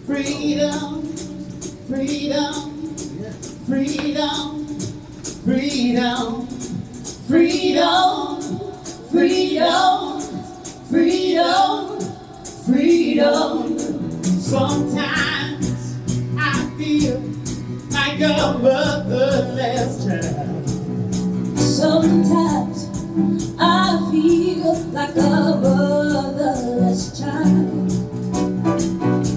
Freedom, freedom, freedom, freedom, freedom, freedom, freedom, freedom. Sometimes I feel like a motherless child. Sometimes I feel like a motherless child.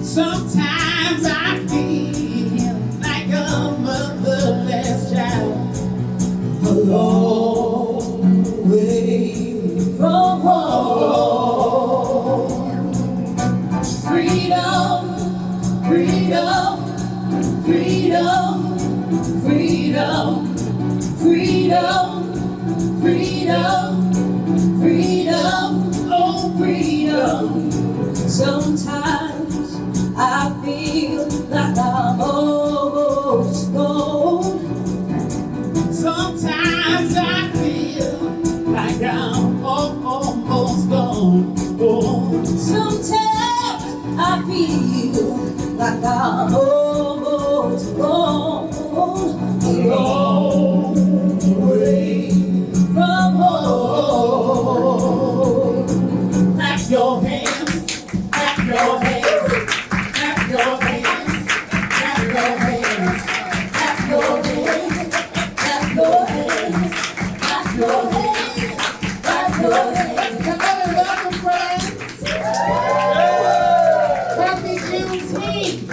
Sometimes I feel like a motherless child, a long way from home. Freedom, freedom, freedom, freedom, freedom, freedom, freedom, oh freedom. Sometimes I feel like I'm almost gone. Sometimes I feel like I'm almost gone. Sometimes I feel like I'm almost gone. A long way from home. Clap your hands, clap your hands, clap your hands, clap your hands, Clap your hands, clap your hands, clap your hands, clap your hands. Come on and welcome, friends. Happy Juneteenth.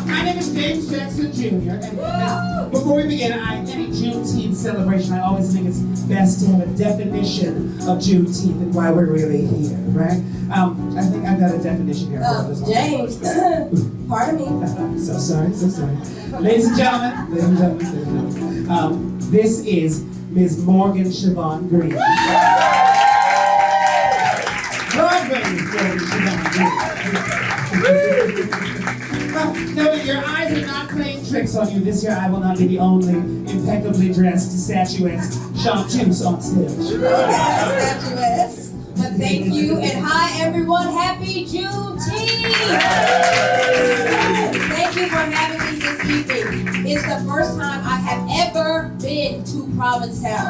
My name is James Jackson Jr. And before we begin, any Juneteenth celebration, I always think it's best to have a definition of Juneteenth and why we're really here, right? I think I've got a definition here for this one. James, pardon me. So sorry. Ladies and gentlemen, this is Ms. Morgan Siobhan Green. Broadway's Morgan Siobhan Green. No, your eyes are not playing tricks on you. This year I will not be the only impeccably dressed statuesque chanteuse on stage. Statuesque. But thank you, and hi everyone, happy Juneteenth! Thank you for having me this evening. It's the first time I have ever been to Provincetown.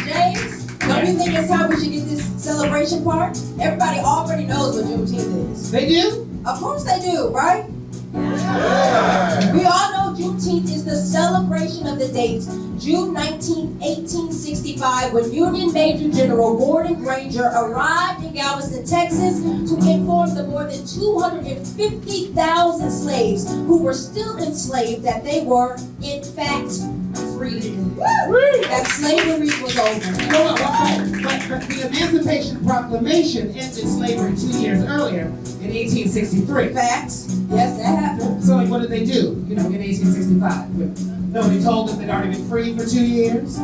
James, don't you think it's time we should get this celebration part? Everybody already knows what Juneteenth is. They do? Of course they do, right? We all know Juneteenth is the celebration of the date June 19, 1865, when Union Major General Gordon Granger arrived in Galveston, Texas to inform the more than 250,000 slaves who were still enslaved that they were, in fact, freed. That slavery was over. But the Emancipation Proclamation ended slavery 2 years earlier in 1863. Facts. Yes, that happened. So what did they do, in 1865? Nobody told them they'd already been free for 2 years?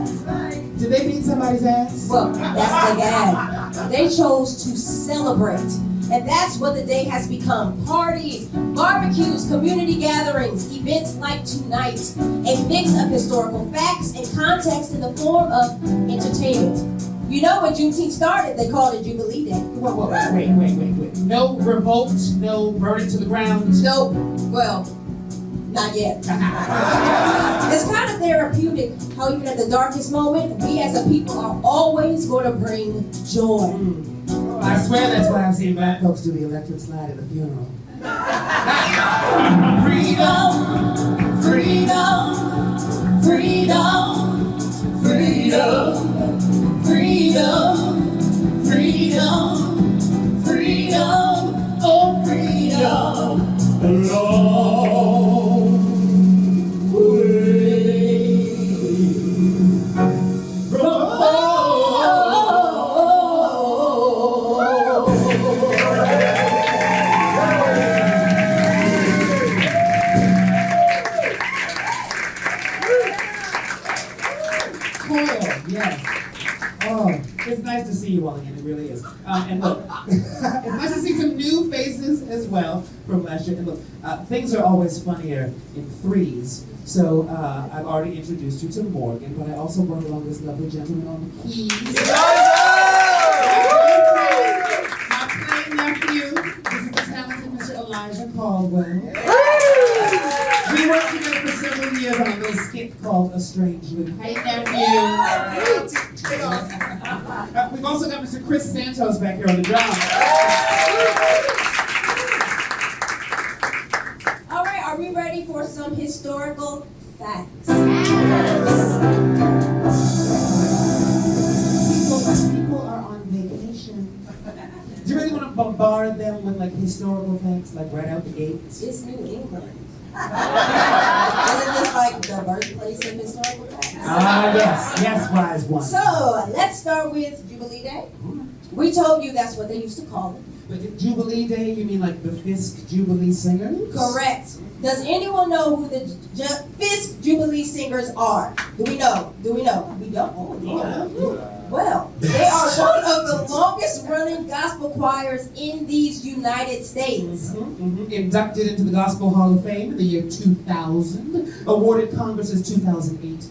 Did they beat somebody's ass? Well, that's the gag. They chose to celebrate. And that's what the day has become. Parties, barbecues, community gatherings, events like tonight. A mix of historical facts and context in the form of entertainment. You know, when Juneteenth started, they called it Jubilee Day. Wait. No revolt, no burning to the ground? Nope. Well, not yet. It's kind of therapeutic how even at the darkest moment, we as a people are always going to bring joy. I swear that's why I've seen black folks do the electric slide at a funeral. Freedom, freedom, freedom, freedom, freedom, freedom, freedom, Yes. Oh, it's nice to see you all again. It really is. And look, it's nice to see some new faces as well from last year. And look, things are always funnier in threes. So I've already introduced you to Morgan, but I also brought along this lovely gentleman on the keys. My plain nephew. This is the talented Mr. Elijah Caldwell. We worked together for several years on a little skit called A Strange Loop. Hey, nephew. We've also got Mr. Chris Santos back here on the drums. All right, are we ready for some historical facts? People are on vacation. Do you really want to bombard them with like historical facts, like right out the gates? It's New England. Isn't this like the birthplace of historical facts? Ah, yes, wise one. So, let's start with Jubilee Day. We told you that's what they used to call it. But Jubilee Day, you mean like the Fisk Jubilee Singers? Correct. Does anyone know who the Fisk Jubilee Singers are? Do we know? We don't. Oh, yeah. Well, they are one of the longest running gospel choirs in these United States. Inducted into the Gospel Hall of Fame in the year 2000. Awarded Congress's 2008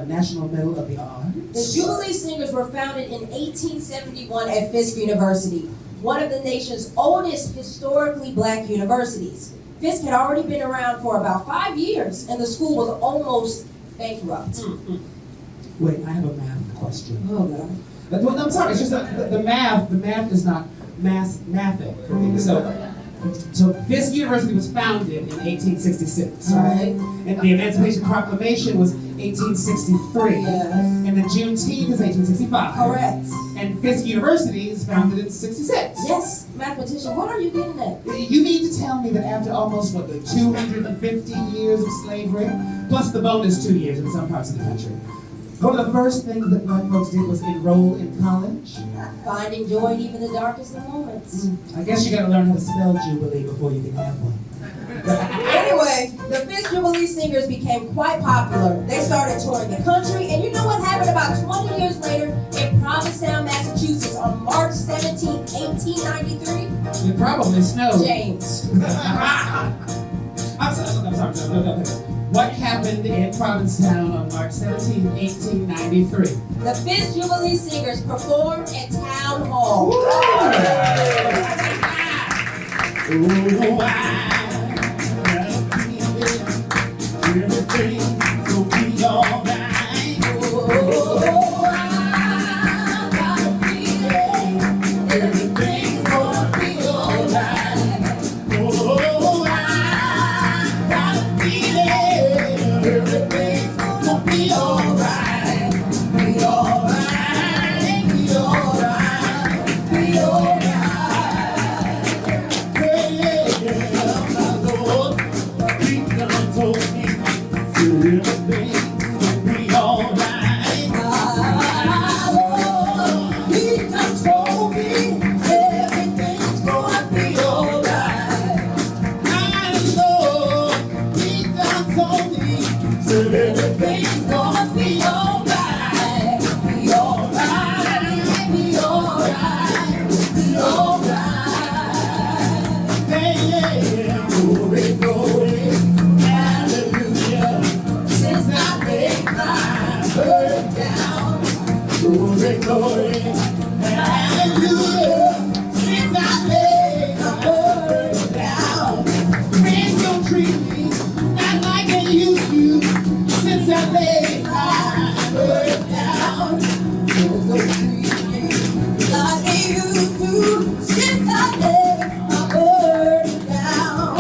National Medal of the Arts. The Jubilee Singers were founded in 1871 at Fisk University, one of the nation's oldest historically black universities. Fisk had already been around for about 5 years, and the school was almost bankrupt. Wait, I have a math question. Oh, God. Well, I'm sorry, it's just that the math is not mathing for me. So Fisk University was founded in 1866, right? And the Emancipation Proclamation was 1863. Yes. And the Juneteenth is 1865. Correct. And Fisk University is founded in 66. Yes, mathematician, what are you getting at? You mean to tell me that after almost, the 250 years of slavery, plus the bonus 2 years in some parts of the country, one of the first things that black folks did was enroll in college? Finding joy in even the darkest of moments. I guess you gotta learn how to spell Jubilee before you can have one. Anyway, the Fisk Jubilee Singers became quite popular. They started touring the country, and you know what happened about 20 years later in Provincetown, Massachusetts on March 17, 1893? It probably snowed. James. I'm sorry. No. What happened in Provincetown on March 17, 1893? The Fisk Jubilee Singers performed at Town Hall. Everything will be alright. Everything's gonna be alright. Oh, I got a feeling everything's gonna be alright. Be alright. Be alright. Be alright. Yeah, my Lord, He done told me everything's gonna be alright. He done told me everything's gonna be alright. I know He done told me said everything's gonna be alright. Be alright. Be alright. Be alright. Hey, yeah, glory, glory, hallelujah. Since I laid my burden down, glory, glory, hallelujah. Since I laid my burden down, friends don't treat me not like they used to. Since I laid my burden down, friends don't treat me like they used to. Since I laid my burden down,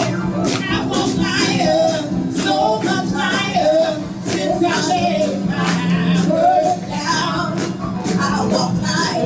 I was lighter, so much lighter. Since I laid my burden down, I walk lighter.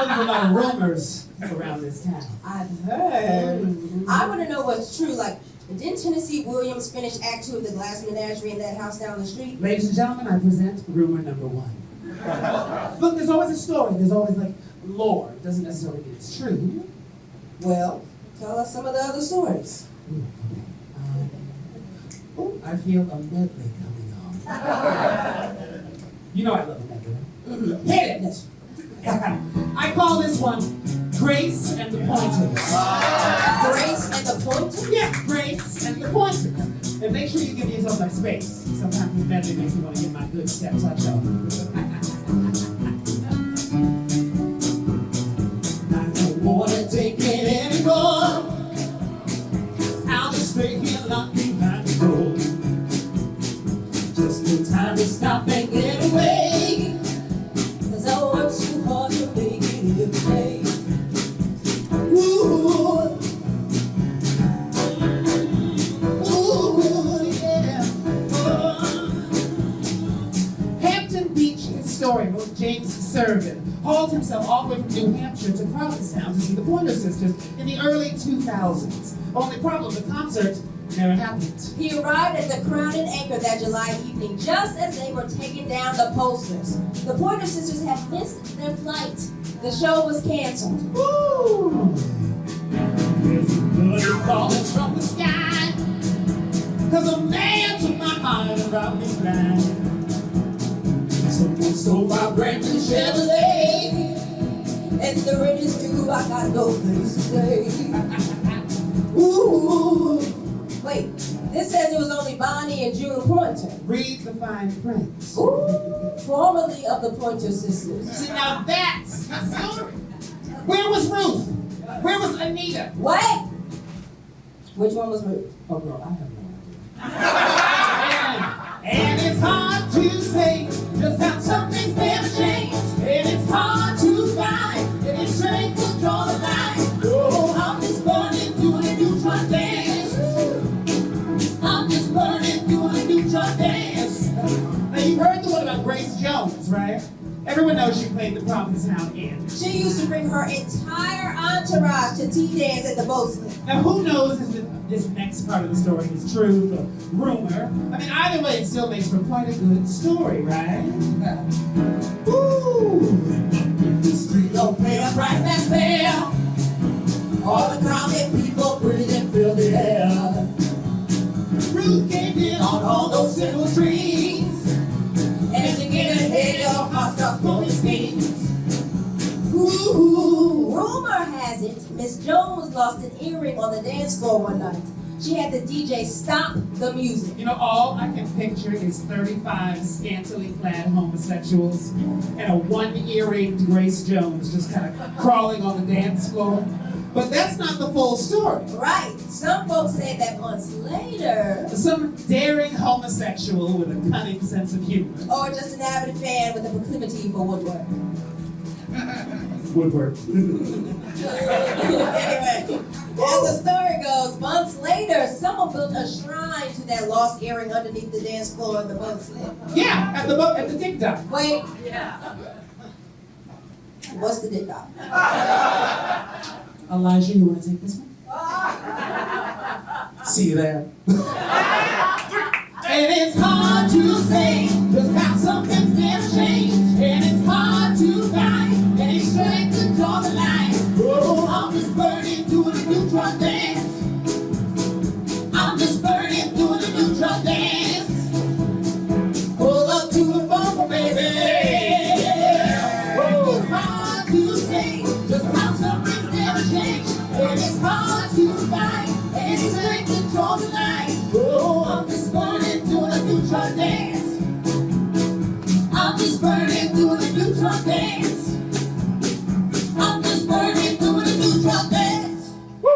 there's a lot of rumors around this town. I've heard. I want to know what's true. Like, didn't Tennessee Williams finish Act 2 of the Glass Menagerie in that house down the street? Ladies and gentlemen, I present rumor number 1. Look, there's always a story. There's always like lore. It doesn't necessarily mean it's true. Well, tell us some of the other stories. I feel a medley coming on. You know I love a medley. Hit it! Yes. I call this one Grace and the Pointers. Grace and the Pointers? Yeah, Grace and the Pointers. And make sure you give yourself that space. Sometimes this medley makes me want to get my good step touch on. I don't want to take it anymore. I'll just stay here locked behind the door. Just no time to stop and get away. 'Cause I work too hard to make it every day. Ooh. Historian James Servin hauled himself all the way from New Hampshire to Provincetown to see the Pointer Sisters in the early 2000s. Only problem, the concert never happened. He arrived at the Crown and Anchor that July evening just as they were taking down the posters. The Pointer Sisters had missed their flight. The show was canceled. Woo! There's a blood falling from the sky, 'cause a man took my heart and brought me blind. Someone stole my brand new Chevrolet, And the rent is due, I got no place to stay. Ooh. Wait, this says it was only Bonnie and June Pointer. Read the fine print. Ooh, formerly of the Pointer Sisters. See, now that's the story. Where was Ruth? Where was Anita? What? Which one was Ruth? Oh, girl, I have no idea. And it's hard to say just how some things never change. And it's hard to find any strength to draw the line. Oh, I'm just burning doing a neutron dance. I'm just burning doing a neutron dance. Now, you've heard the one about Grace Jones, right? Everyone knows she played the Provincetown Inn. She used to bring her entire entourage to tea dance at the boat slip. Now, who knows if this next part of the story is true, the rumor? I mean, either way, it still makes for quite a good story, right? Woo! The street don't pay a price that's fair. All the crowded people breathe and fill the air. Ruth came in on all those silver trees. And to get ahead, your heart starts blowing steams. Ooh. Rumor has it, Miss Jones lost an earring on the dance floor one night. She had the DJ stop the music. You know, all I can picture is 35 scantily clad homosexuals and a one-earringed Grace Jones just kind of crawling on the dance floor. But that's not the full story. Right. Some folks said that months later. Some daring homosexual with a cunning sense of humor. Or just an avid fan with a proclivity for woodwork. Woodwork. Anyway, as the story goes, months later, someone built a shrine to that lost earring underneath the dance floor of the boat slip. Yeah, at the TikTok. Wait. Yeah. What's the TikTok? Elijah, you want to take this one? See you there. And it's hard to say just how some things never change. And it's hard to find any strength to draw the line. Oh, I'm just burning doing a neutron dance. I'm just burning doing a neutron dance. Pull up to the bumper, baby. Oh, it's hard to say just how some things never change. And it's hard to find any strength to draw the line. Oh, I'm just burning doing a neutron dance. I'm just burning doing a neutron dance. I'm just burning doing a neutron dance. Woo!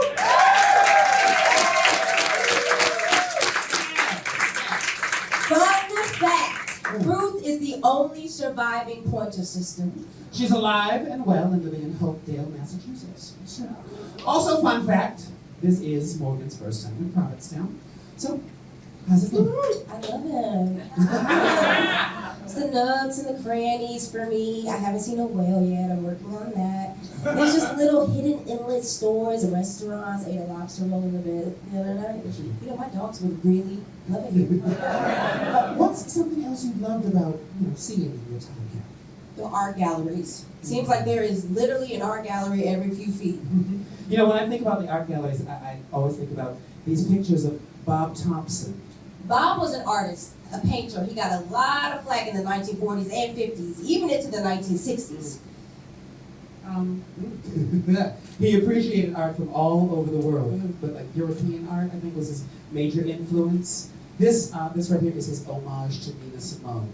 Fun fact, Ruth is the only surviving Pointer sister. She's alive and well and living in Hopedale, Massachusetts. Sure. Also, fun fact, this is Morgan's first time in Provincetown. So, how's it going? I love him. It's the nooks and the crannies for me. I haven't seen a whale yet. I'm working on that. There's just little hidden inlet stores and restaurants. I ate a lobster roll in the bed the other night. You know, my dogs would really love it here. What's something else you loved about seeing in your time here? The art galleries. Seems like there is literally an art gallery every few feet. You know, when I think about the art galleries, I always think about these pictures of Bob Thompson. Bob was an artist, a painter. He got a lot of flack in the 1940s and 50s, even into the 1960s. He appreciated art from all over the world, but like European art, I think, was his major influence. This right here is his homage to Nina Simone.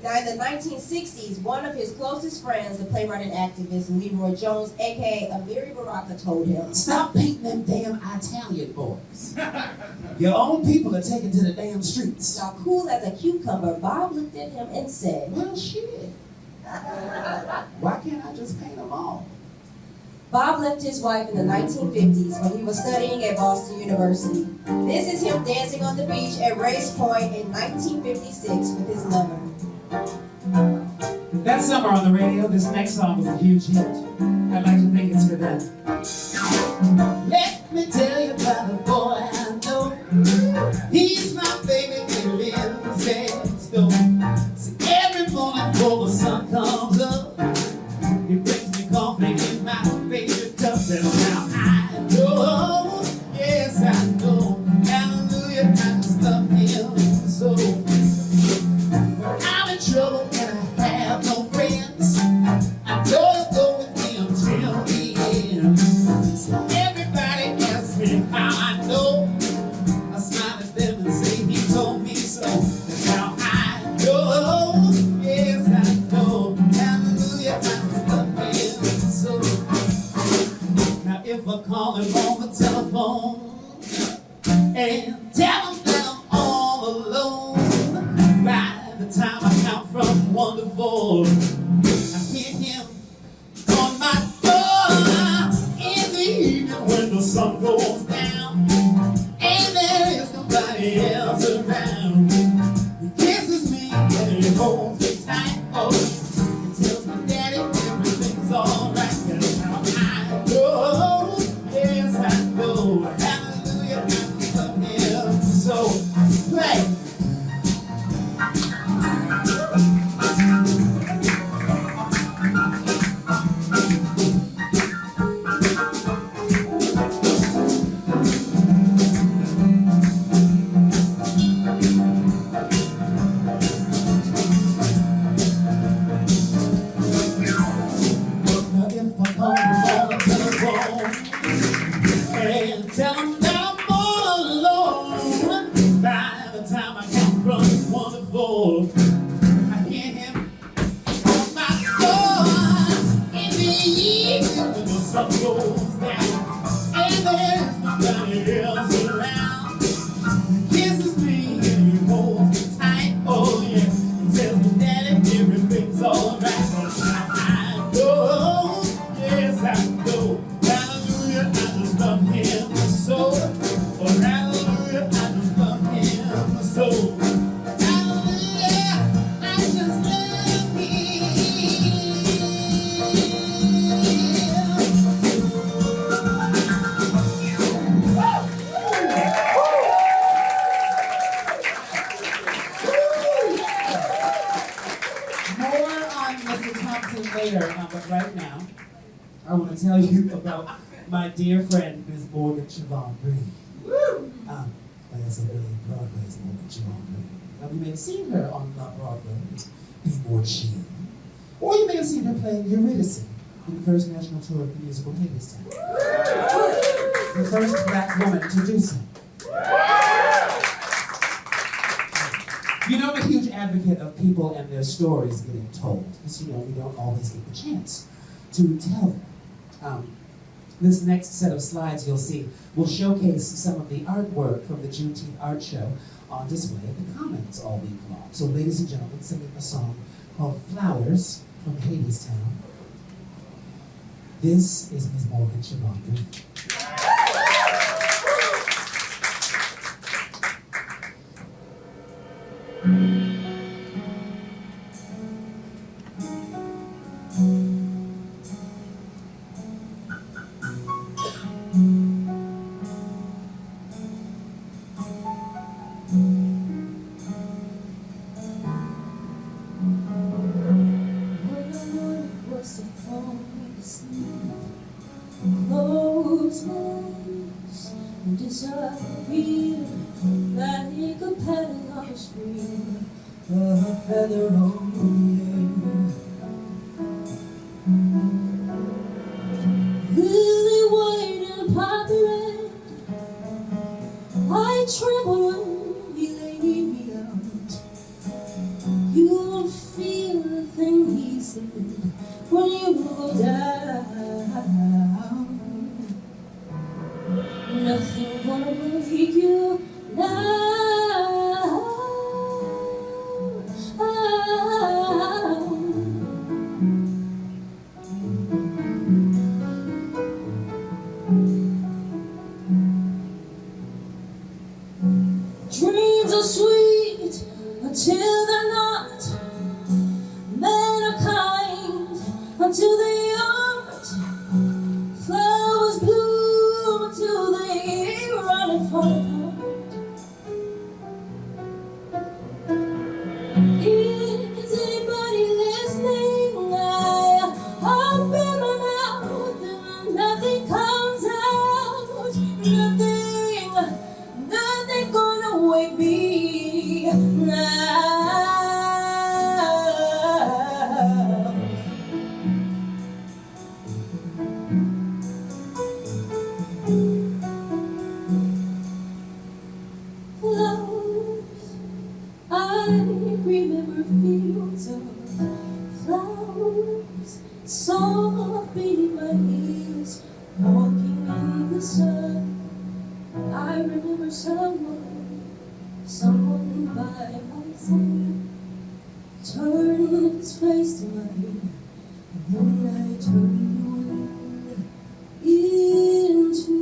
Now, in the 1960s, one of his closest friends, the playwright and activist Leroy Jones, aka Amiri Baraka, told him, "Stop painting them damn Italian boys. Your own people are taken to the damn streets." Now, cool as a cucumber, Bob looked at him and said, "Well, shit. Why can't I just paint them all?" Bob left his wife in the 1950s when he was studying at Boston University. This is him dancing on the beach at Race Point in 1956 with his lover. That summer on the radio, this next song was a huge hit. I'd like to think it's for them. Let me tell you about a boy I know. He's my baby, he lives next door. See, every morning before the sun comes up, he brings me coffee in my favorite cup. And now I know, yes I know, hallelujah, I just love him so. When I'm in trouble and I have no friends, I know to go with him till the end. So everybody asks me how I know, I smile at them and say he told me so. That's how I know, yes I know, hallelujah, I just love him so. Now if I call him on the telephone and tell him that I'm all alone, by the time I count from 1 to 4, I hear him on my door in the evening when the sun goes down and there is nobody else around. He kisses me and he holds me tight. Oh, he tells me, "Daddy, everything's alright." That's how I know, yes I know, hallelujah, I love him so. Play. And tell them that I'm all alone. By the time I count from 1 to 4, I hear him on my door in the evening when the sun goes down and there's nobody else around. He kisses me and he holds me tight. Oh yeah, he tells me, "Daddy, everything's alright." That's how I know, yes I know, hallelujah, I just love him so. Oh, hallelujah, I just love him so. Hallelujah, I just love him. More on Mr. Thompson later, but right now, I want to tell you about my dear friend, Ms. Morgan Siobhan Green. Like I said earlier, Broadway's Morgan Siobhan Green. Now, you may have seen her on Broadway, Be More Chill. Or you may have seen her playing Eurydice in the first national tour of the musical Hadestown. The first black woman to do so. You know, I'm a huge advocate of people and their stories getting told, because we don't always get the chance to tell them. This next set of slides you'll see will showcase some of the artwork from the Juneteenth art show on display at the Commons all week long. So ladies and gentlemen, singing a song called Flowers from Hadestown. This is Ms. Morgan Siobhan Green. his legs and disappeared like a paddle on a stream, a feather on the air. Lily white and poppy red, I tremble when he laid me out. You won't feel the thing he said when you go down. Nothing gonna break you now. Dreams are sweet until they're not. Men are kind until they aren't. Flowers bloom until they run and fall apart. Is anybody listening? I open my mouth and nothing comes out. Nothing gonna wake me now. Flowers, I remember fields of flowers, soft beneath my heels, walking in the sun. I remember someone by my side, turned his face to mine, and then I turned away into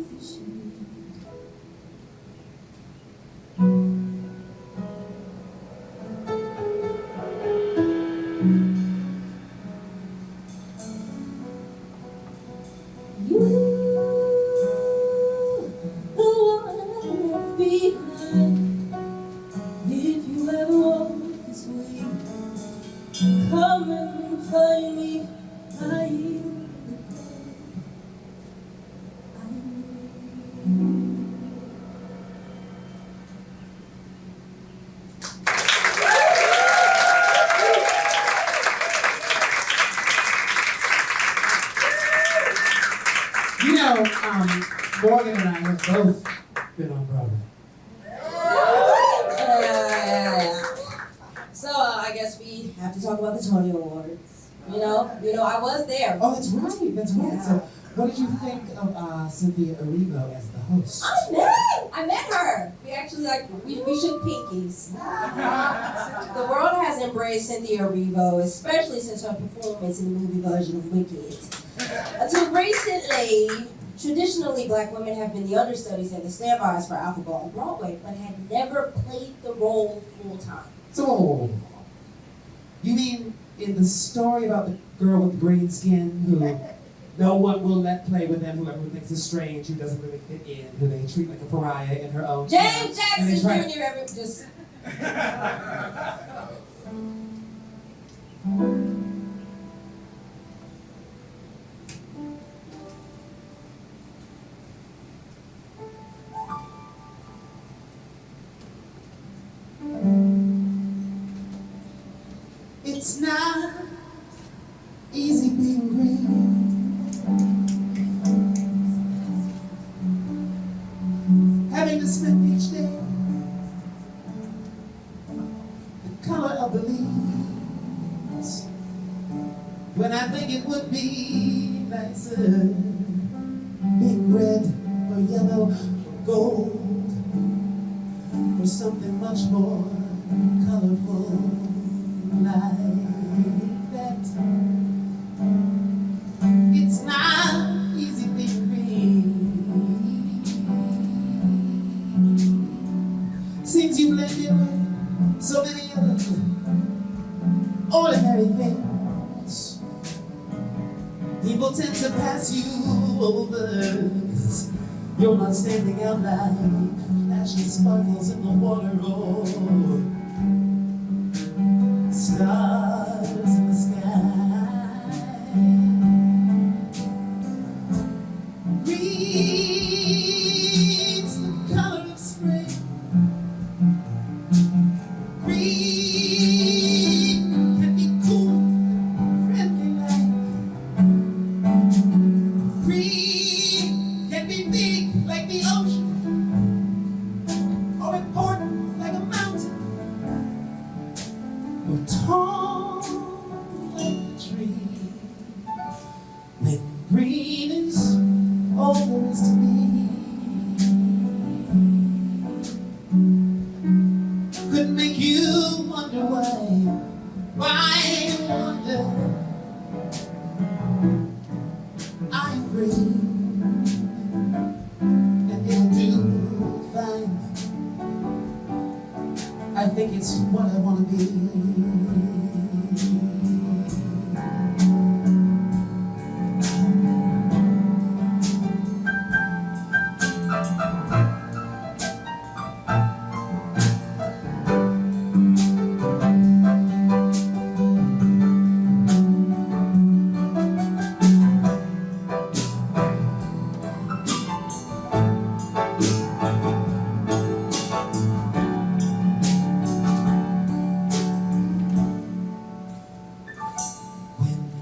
the shade. If you ever walk this way, come and find me. I am the You know, Morgan and I have both been on Broadway. So I guess we have to talk about the Tony Awards. You know, I was there. Oh, that's right. Yeah. So, what did you think of Cynthia Erivo as the host? I met her. We actually we shook pinkies. The world has embraced Cynthia Erivo, especially since her performance in the movie version of Wicked. Until recently, traditionally black women have been the understudies and the standbys for Alphabet on Broadway, but had never played the role full time. So, you mean in the story about the girl with green skin who no one will let play with them, who everyone thinks is strange, who doesn't really fit in, who they treat like a pariah in her own James town, and Jackson they try- Jr. Just. It's not easy being green, having to spend each day the color of the leaves, when I think it would be nicer being red or yellow or gold, or something much more colorful like that. It's not easy being green. Seems you blend in with so many other ordinary things. People tend to pass you over, 'cause you're not standing out like flashing sparkles in the water or stars in the sky. all there is to be. Could make you wonder why you wonder. I agree, and it'll do fine. I think it's what I want to be.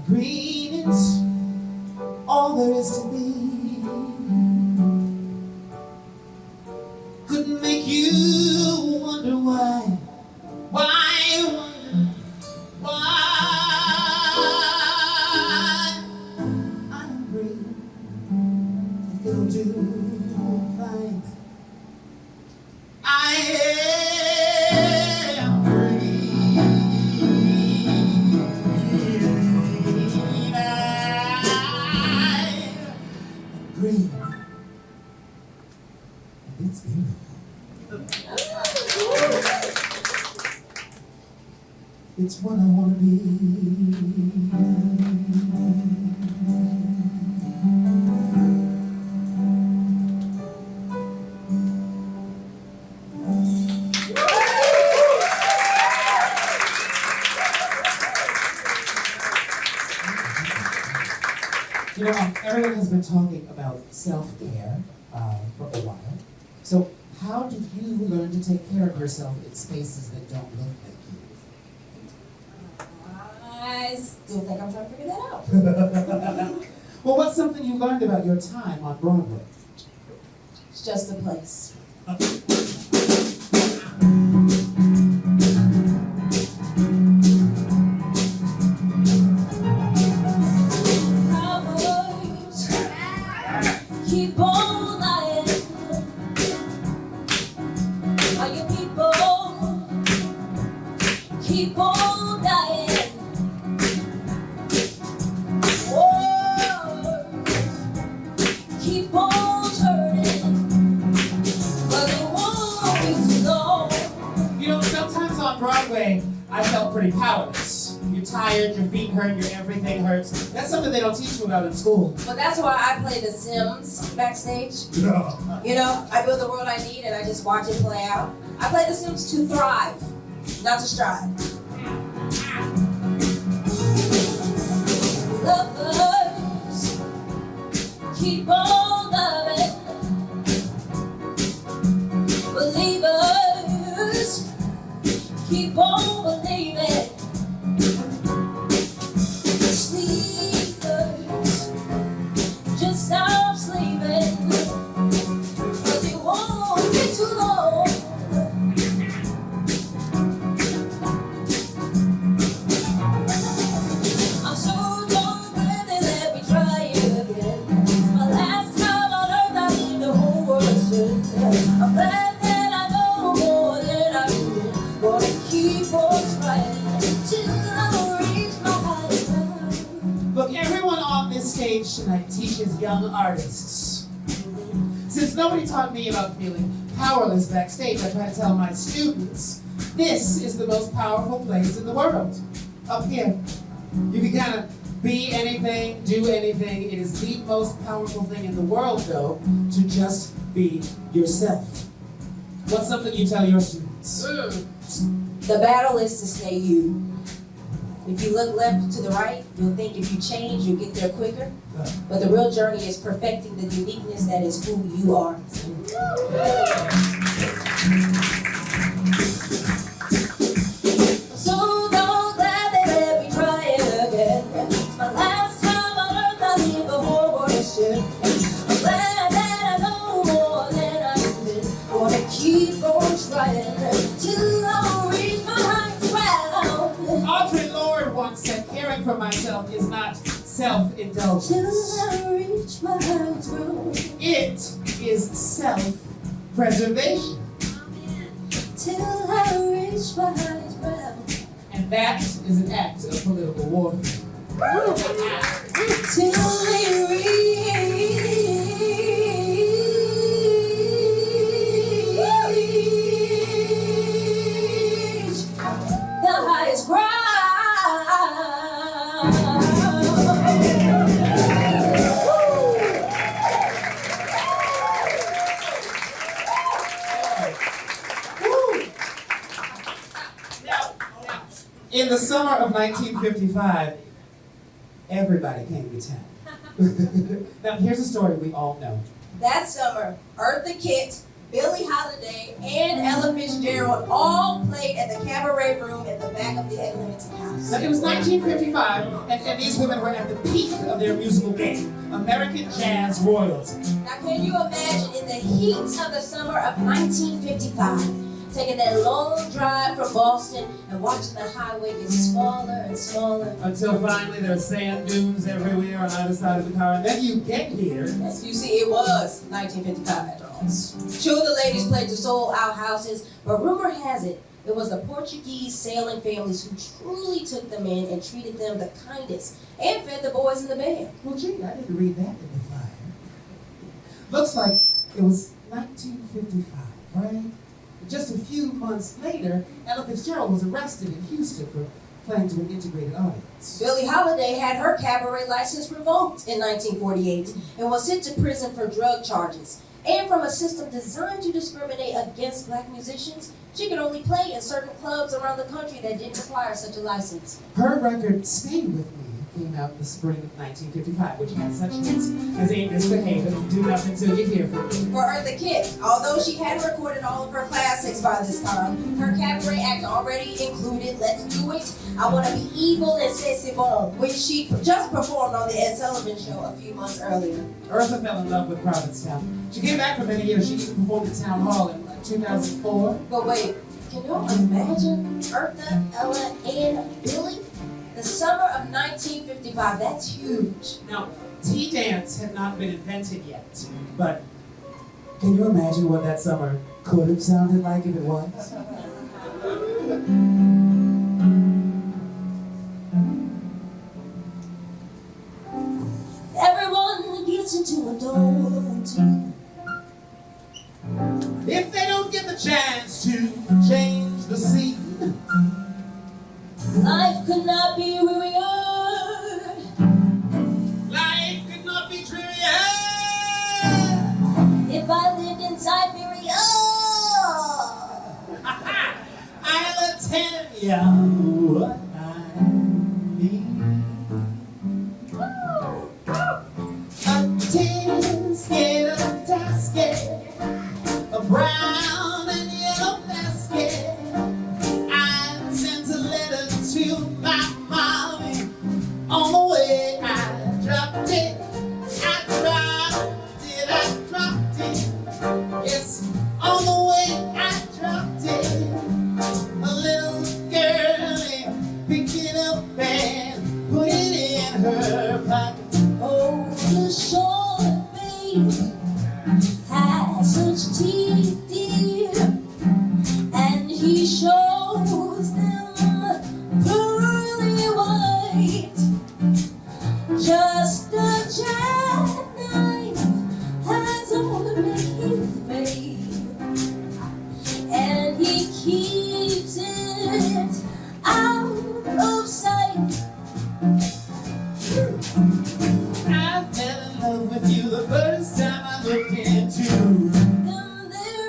Green is all there is to be. Couldn't make you wonder why you wonder why I'm green. It'll do fine. I am green. Green. And it's beautiful. It's what I want to be. You know, everyone has been talking about self-care for a while. So how did you learn to take care of yourself in spaces that don't look like I still think I'm trying to figure that out. you? Well, what's something you learned about your time on Broadway? It's just a place. Keep on lying. All you people keep on dying. Whoa, keep on turning, but it won't be too long. You know, sometimes on Broadway, I felt pretty powerless. You're tired, your feet hurt, your everything hurts. That's something they don't teach you about in school. Well, that's why I play The Sims backstage. Yeah. You know, I build the world I need and I just watch it play out. I play The Sims to thrive, not to strive. Lovers keep on loving. Believers keep on believing. Sleepers just stop sleeping, 'cause it won't be too long. I'm so done with it, let me try it again. It's my last time on earth, I need the whole world to see. I'm glad that I know more than I do. Gonna keep on trying till I reach my highest ground. Look, everyone on this stage tonight teaches young artists. Since nobody taught me about feeling powerless backstage, I try to tell my students, this is the most powerful place in the world. Up here. You can kind of be anything, do anything. It is the most powerful thing in the world, though, to just be yourself. What's something you tell your students? The battle is to stay you. If you look left to the right, you'll think if you change, you'll get there quicker. But the real journey is perfecting the uniqueness that is who you are. So don't glad they let me try it again. It's my last time on earth, I leave the whole world to shit. I'm glad that I know more than I've been. Gonna keep on trying till I reach my highest ground. Audre Lorde once said, caring for myself is not self-indulgence. Till I reach my highest ground. is self-preservation. Till I reach my highest ground. And that is an act of political warfare. Till we reach the highest ground. In the summer of 1955, everybody came to town. Now, here's a story we all know. That summer, Eartha Kitt, Billie Holiday, and Ella Fitzgerald all played at the Cabaret room in the back of the Atlantic House. Now, it was 1955, and these women were at the peak of their musical game, American jazz royalty. Now, can you imagine in the heat of the summer of 1955, taking that long drive from Boston and watching the highway get smaller and smaller? Until finally there are sand dunes everywhere on either side of the car, and then you get here. As you see, it was 1955 after all. Two of the ladies played to sold-out houses, but rumor has it, it was the Portuguese sailing families who truly took them in and treated them the kindest and fed the boys in the band. Well, gee, I didn't read that in the flyer. Looks like it was 1955, right? Just a few months later, Ella Fitzgerald was arrested in Houston for playing to an integrated audience. Billie Holiday had her cabaret license revoked in 1948 and was sent to prison for drug charges. And from a system designed to discriminate against black musicians, she could only play in certain clubs around the country that didn't require such a license. Her record, Stay With Me, came out in the spring of 1955, which had such hits as Ain't Misbehaved and Do Nothing Till You Hear From Me. For Eartha Kitt, although she hadn't recorded all of her classics by this time, her cabaret act already included Let's Do It, I Wanna Be Evil, and C'est Bon, which she just performed on the Ed Sullivan Show a few months earlier. Eartha fell in love with Provincetown. She came back for many years. She even performed at Town Hall in 2004. But wait, can you imagine Eartha, Ella, and Billie? The summer of 1955, that's huge. Now, tea dance had not been invented yet, but can you imagine what that summer could have sounded like if it was? Everyone gets into a dome too. If they don't get the chance to change the scene, Life could not be where we are. life could not be drearier. If I lived in Siberia. I'll tell ya what I need. A tin skin, a tasket, a brown and yellow basket. I sent a letter to my mommy. On the way I dropped it. I dropped it. Yes, on the way I dropped it. A little girlie picked it up and put it in her pocket. Oh, the short baby has such teeth, dear, and he shows them pearly white. Just a jackknife has ornament his face, and he keeps it out of sight. I fell in love with you the first time I looked into Them their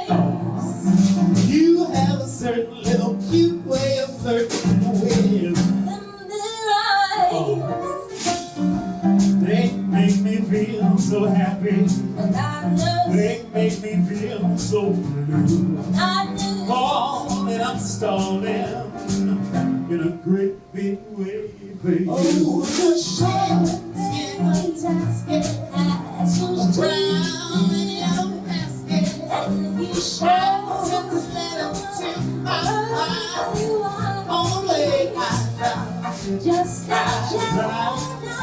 eyes. you. Have a certain little cute way of flirting with. Them their eyes. They make me feel so happy. And I know They make me feel so blue. I knew Oh, and I'm stalling in a great big way for you. oh, the short Skin on tasket, has such brown and yellow basket. and he I shows sent this letter to my mom. On the way I dropped it. just I dropped it. I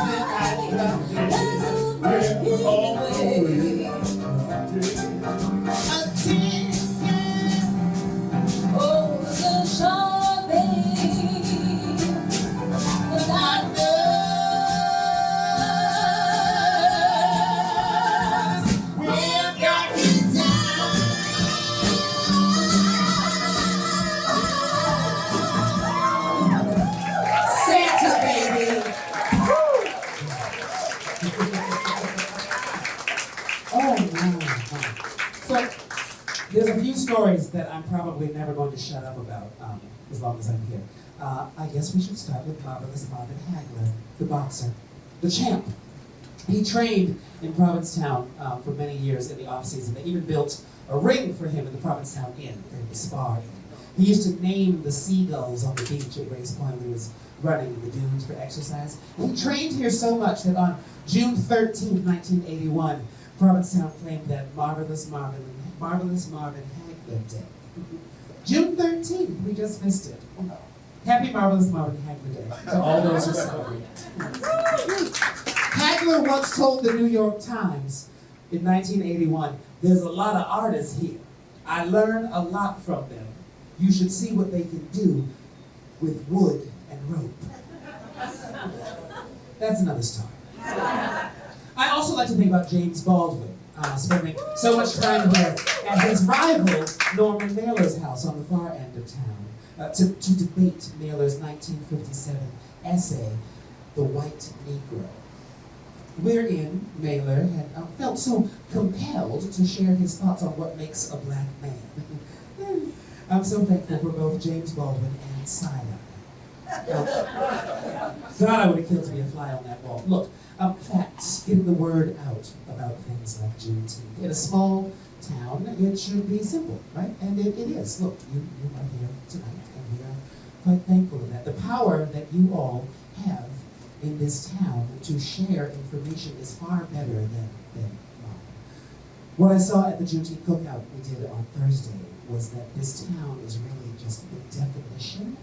dropped it. We're on the way. Oh, the shopping, the doctors, we've got Santa, baby. Oh, wow. So, there's a few stories that I'm probably never going to shut up about as long as I'm here. I guess we should start with Marvelous Marvin Hagler, the boxer, the champ. He trained in Provincetown for many years in the off-season. They even built a ring for him in the Provincetown Inn, for him to spar in. He used to name the seagulls on the beach at Race Point when he was running in the dunes for exercise. He trained here so much that on June 13, 1981, Provincetown claimed that Marvelous Marvin Hagler Day. June 13th, we just missed it. Happy Marvelous Marvin Hagler Day to all those who celebrate. Hagler once told the New York Times in 1981, "There's a lot of artists here. I learn a lot from them. You should see what they can do with wood and rope." That's another story. I also like to think about James Baldwin, spending so much time here at his rival Norman Mailer's house on the far end of town to debate Mailer's 1957 essay, The White Negro, wherein Mailer had felt so compelled to share his thoughts on what makes a black man. I'm so thankful for both James Baldwin and Sinai. God, I would have killed to be a fly on that wall. Look, facts, getting the word out about things like Juneteenth. In a small town, it should be simple, right? And it is. Look, you are here tonight, and we are quite thankful of that. The power that you all have in this town to share information is far better than mine. What I saw at the Juneteenth cookout we did on Thursday was that this town is really just the definition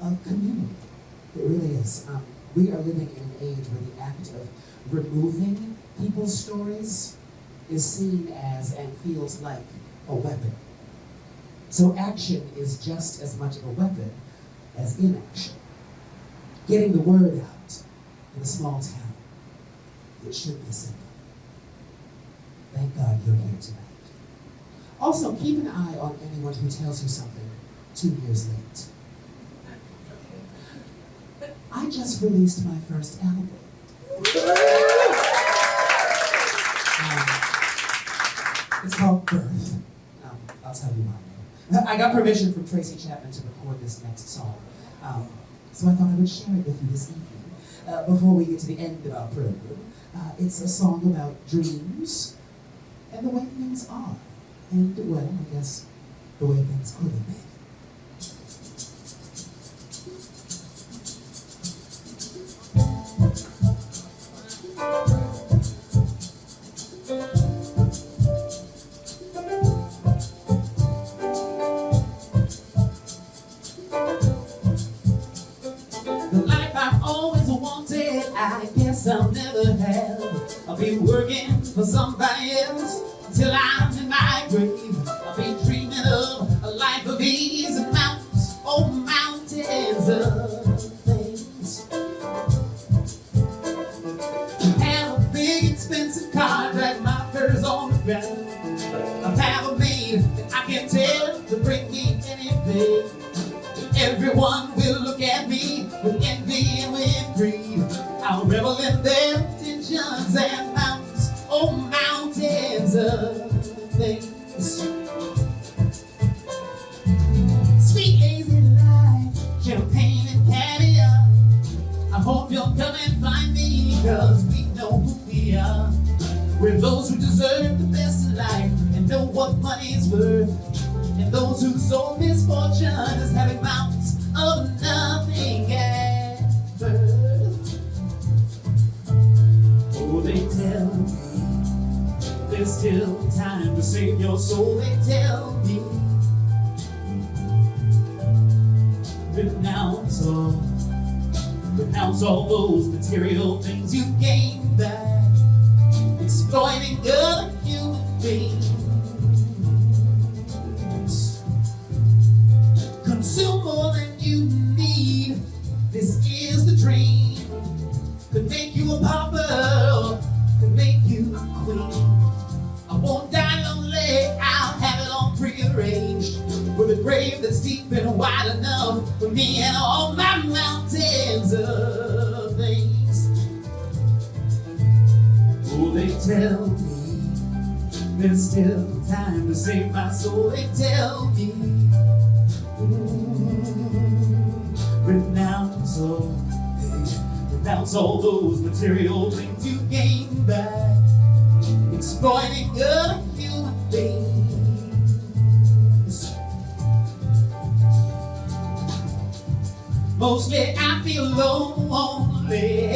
of community. It really is. We are living in an age where the act of removing people's stories is seen as and feels like a weapon. So action is just as much of a weapon as inaction. Getting the word out in a small town, it should be simple. Thank God you're here tonight. Also, keep an eye on anyone who tells you something 2 years late. I just released my first album. It's called Birth. I'll tell you why later. I got permission from Tracy Chapman to record this next song. So I thought I would share it with you this evening before we get to the end of our program. It's a song about dreams and the way things are. And, well, I guess the way things could have been. I guess I'll never have. I'll be working for somebody else until I'm in my grave. I'll be dreaming of a life of ease and mountains, oh mountains of things. Have a big expensive car, drag my furs on the ground. I'll have a maid that I can tell to bring me anything. Everyone will look at me with envy and with greed. I'll revel in their intentions and mountains, oh mountains of things. Sweet lazy life, champagne and caviar. I hope you'll come and find me, cause we know who we are. We're those who deserve the best in life and know what money's worth. And those whose sole misfortune is having mountains of nothing at birth. Oh, they tell me there's still time to save your soul. They tell me renounce all those material things you gained by exploiting other human beings. wide enough for me and all my mountains of things. Oh, they tell me there's still time to save my soul. They tell me renounce all those material things you gained by exploiting other human beings. Mostly I feel lonely.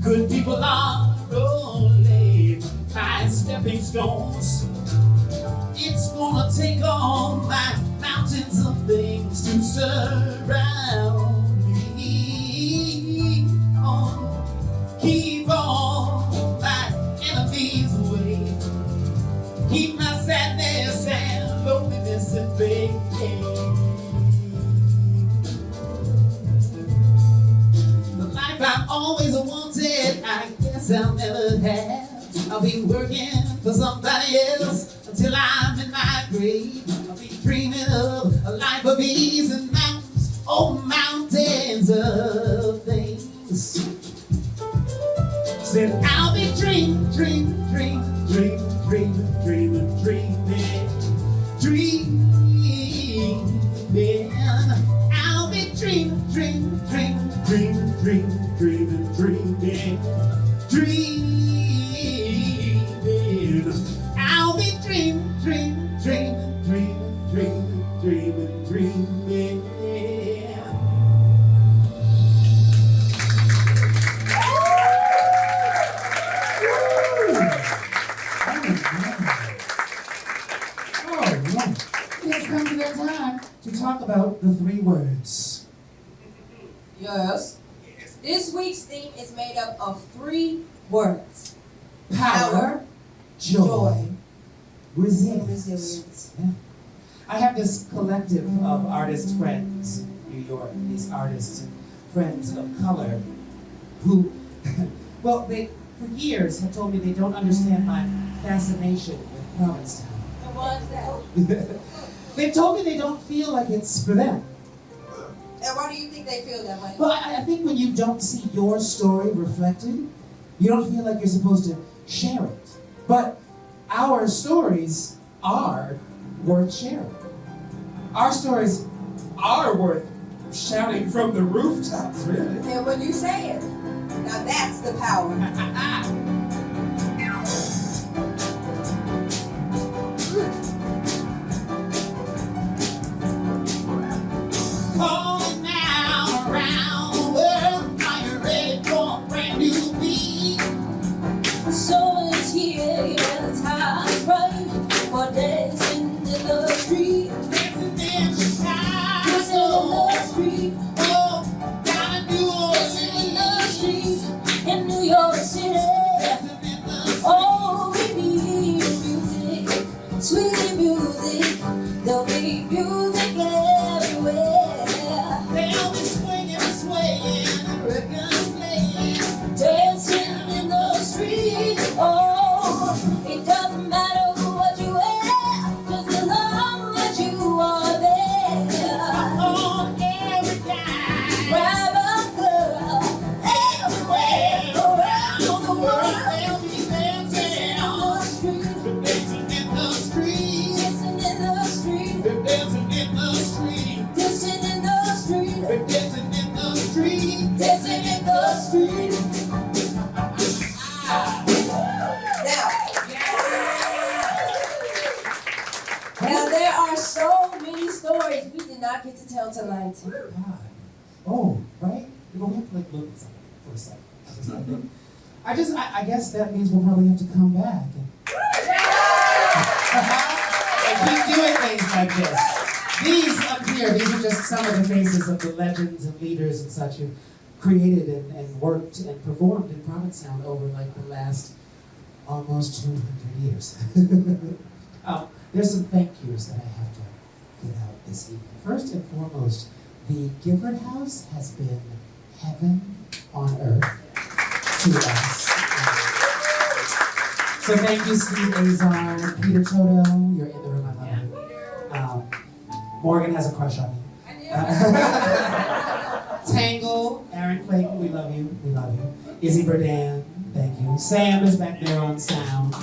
Good people are only high stepping stones. It's gonna take all my mountains of things to surround me. Oh, keep all my enemies away. Keep my sadness and loneliness at bay. I've always wanted, I guess I'll never have. I'll be working for somebody else until I'm in my grave. I'll be dreaming of a life of ease and mountains, oh mountains of things. Said I'll be dreaming, I'll be dreaming. I'll be dreaming. It has come to that time to talk about the 3 words. Yes. This week's theme is made up of 3 words. Power, joy, resilience. Resilience. Yeah. I have this collective of artist friends in New York, these artists and friends of color who, well, they for years have told me they don't understand my fascination with Provincetown. The ones that. They've told me they don't feel like it's for them. And why do you think they feel that way? Well, I think when you don't see your story reflected, you don't feel like you're supposed to share it. But our stories are worth sharing. Our stories are worth shouting from the rooftops, really. And when you say it, now that's the power. Calling now around the world, are you ready for a brand new beat? So it's here, yeah, the time's right for dancing in the street. Dancing in Dancing in Chicago, the street. oh, down in New Dancing in the Orleans, street in New York City. dancing in the Oh, we need music, sweet music. There'll be music everywhere. they'll be swinging and swaying, records playing. Dancing in the street. Oh, it doesn't matter what you wear, just as long as you are there. On every dime, Grab a girl everywhere around the world. they'll be dancing on The street, dancing in the street. dancing in the street, They're dancing in the street. dancing in the street, They're dancing in the street. dancing in the street. Now there are so many stories we did not get to tell tonight. God. Oh, right? We're going to have to like look at something for a second. I guess that means we'll probably have to come back and keep doing things like this. These up here, these are just some of the faces of the legends and leaders and such who created and worked and performed in Provincetown over like the last almost 200 years. There's some thank yous that I have to get out this evening. First and foremost, the Gifford House has been heaven on earth to us. So thank you, Steve Azar, Peter Toto, you're in the room, I love you. Morgan has a crush on you. Tangle, Aaron Clayton, we love you, we love you. Izzy Burdan, thank you. Sam is back there on sound.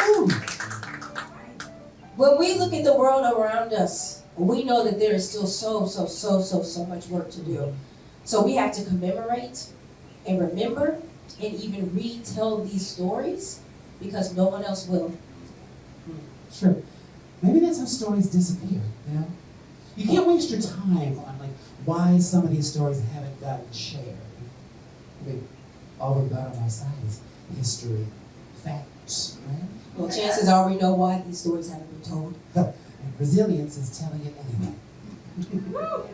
Ooh. When we look at the world around us, we know that there is still so much work to do. So we have to commemorate and remember and even retell these stories because no one else will. Sure. Maybe that's how stories disappear, you know? You can't waste your time on like why some of these stories haven't gotten shared. I mean, all we've got on our side is history, facts, right? Well, chances are we know why these stories haven't been told. And resilience is telling it anyway.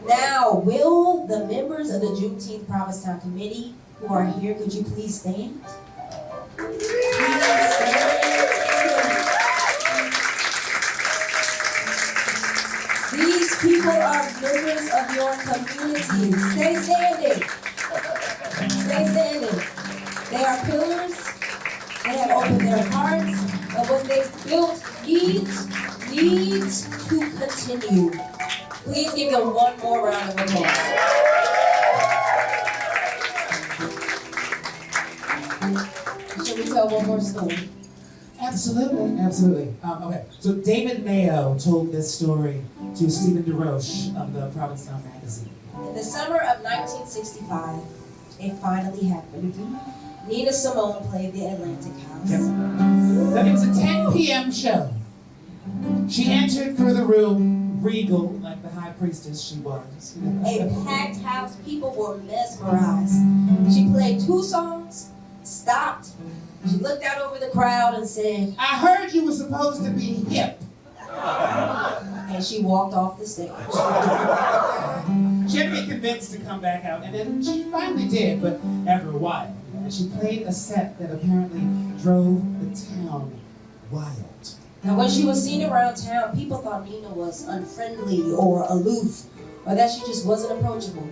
Now, will the members of the Juneteenth Provincetown Committee who are here, could you please stand? These people are members of your community. Stay standing. Stay standing. They are pillars. They have opened their hearts. And what they've built needs to continue. Please give them one more round of applause. Should we tell one more story? Absolutely, absolutely. Okay, so David Mayo told this story to Stephen DeRoche of the Provincetown magazine. In the summer of 1965, it finally happened. Nina Simone played the Atlantic House. Yep. It was a 10 p.m. show. She entered through the room, regal, like the high priestess she was. A packed house, people were mesmerized. She played 2 songs, stopped, she looked out over the crowd and said, I heard you were supposed to be hip. and she walked off the stage. She had to be convinced to come back out, and then she finally did, but after a while. And she played a set that apparently drove the town wild. Now, when she was seen around town, people thought Nina was unfriendly or aloof, or that she just wasn't approachable.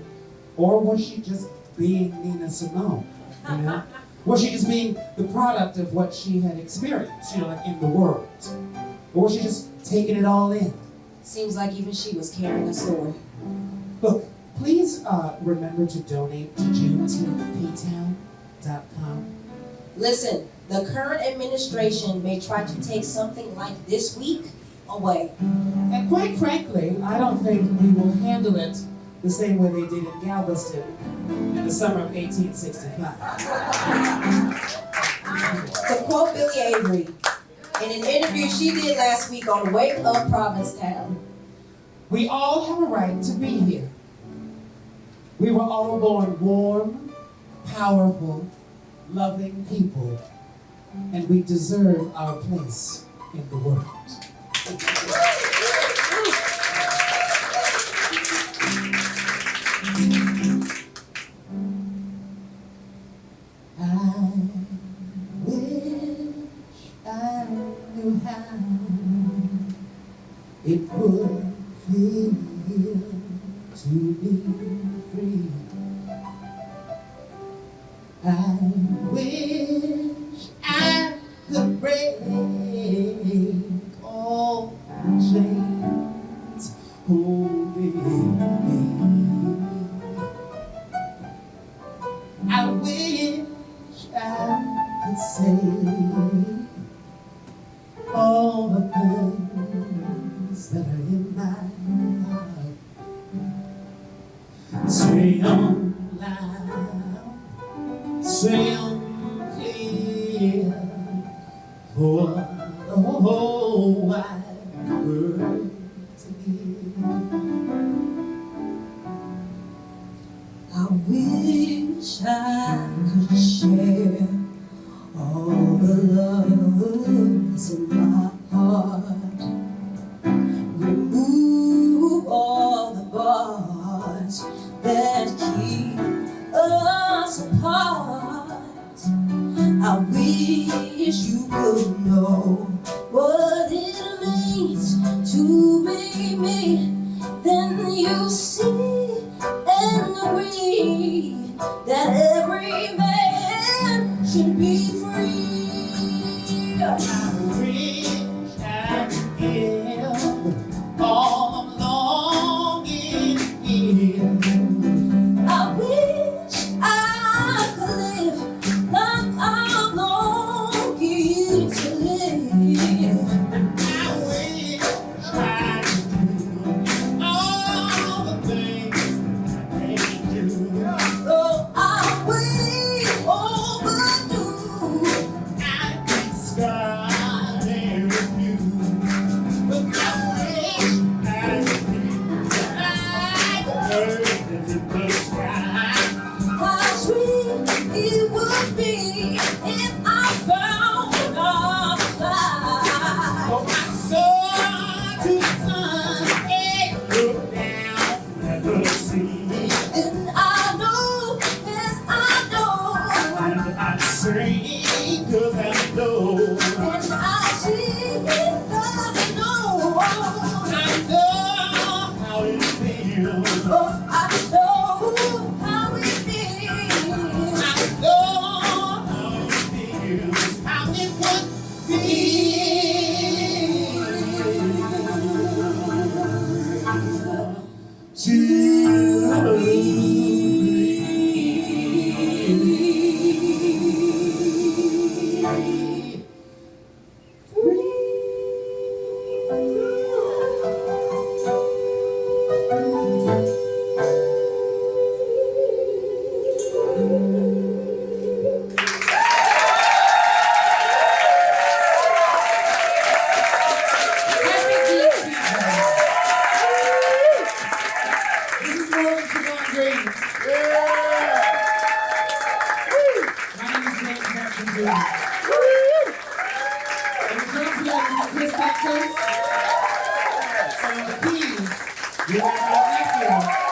Or was she just being Nina Simone, you know? Was she just being the product of what she had experienced, you know, like in the world? Or was she just taking it all in? Seems like even she was carrying a story. Look, please remember to donate to JuneteenthPtown.com. Listen, the current administration may try to take something like this week away. And quite frankly, I don't think we will handle it the same way they did in Galveston in the summer of 1865. To quote Billie Avery, in an interview she did last week on Wake Up Provincetown, We all have a right to be here. We were all born warm, powerful, loving people, and we deserve our place in the world. I wish I knew how it would feel to be free. I wish I could break all the chains holding me. I wish I could say all the things that are in my heart. Say on loud, say on clear, for the whole wide world to hear. I wish I could share all the love that's in my heart. Remove all the bars that keep us apart. I wish you could know what it means to be me. Then you see and agree that every man should be free. I wish I could give all I'm longing here. I wish I could live like I'm longing to live. I wish I could do all the things I can't do. Oh, I wish overdue. I'd be starting with you, but I wish I could be like a bird that's in the sky. How sweet it would be if I found a fly. Oh, I saw to the sun and look down at the sea. And I know, yes I know, And I sing 'cause I know. and I see because I know. I know how it feels. Oh, I know how it feels. I know how it feels. How it would feel to This is Morgan Siobhan Green. My name is Morgan Green. And the drum player is Chris Saxon. So on the keys, you have our nephew.